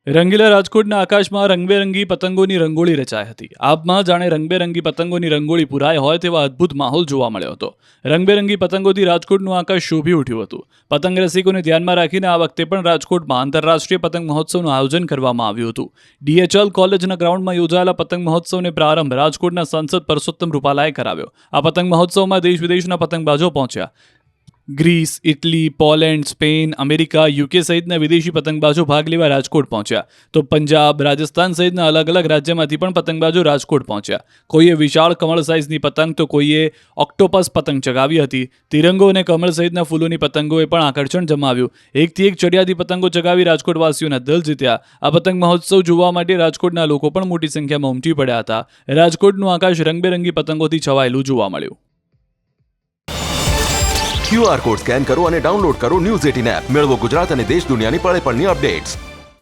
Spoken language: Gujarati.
રંગીલા રાજકોટના આકાશમાં રંગબેરંગી પતંગોની રંગોળી રચાઈ હતી. આબમાં જાણે રંગબેરંગી પતંગોની રંગોળી પુરાઈ હોય તેવા અદ્ભુત માહોલ જોવા મળ્યો હતો. રંગબેરંગી પતંગોથી રાજકોટનું આકાશ શોભી ઉઠ્યું હતું. પતંગ રસિકોને ધ્યાનમાં રાખીને આ વખતે પણ રાજકોટમાં આંતરરાષ્ટ્રીય પતંગ મહોત્સવનું આયોજન કરવામાં આવ્યું હતું. DHL કોલેજના ગ્રાઉન્ડમાં યોજાયેલા પતંગ મહોત્સવને પ્રારંભ રાજકોટના સાંસદ પરસોત્તમ રૂપાલાએ કરાવ્યો. આ પતંગ મહોત્સવમાં દેશ વિદેશના પતંગબાજો પહોંચ્યા. Greece, Italy, Poland, Spain, America, UK સહિતના વિદેશી પતંગબાજો ભાગ લેવા રાજકોટ પહોંચ્યા. તો પંજાબ, રાજસ્થાન સહિતના અલગ અલગ રાજ્યમાંથી પણ પતંગબાજો રાજકોટ પહોંચ્યા. કોઈએ વિશાળ કમળ સાઇઝની પતંગ તો કોઈએ ઓક્ટોપસ પતંગ ચગાવી હતી. તિરંગો અને કમળ સહિતના ફૂલોની પતંગોએ પણ આકર્ષણ જમાવ્યું. એકથી એક ચડિયાતી પતંગો ચગાવી રાજકોટવાસીઓના દિલ જીત્યા. આ પતંગ મહોત્સવ જોવા માટે રાજકોટના લોકો પણ મોટી સંખ્યામાં ઉમટી પડ્યા હતા. રાજકોટનું આકાશ રંગબેરંગી પતંગોથી છવાયેલું જોવા મળ્યું. QR કોડ સ્કેન કરો અને ડાઉનલોડ કરો ન્યૂઝ 18 એપ. મેળવો ગુજરાત અને દેશ દુનિયાની પળે પળની અપડેટ્સ.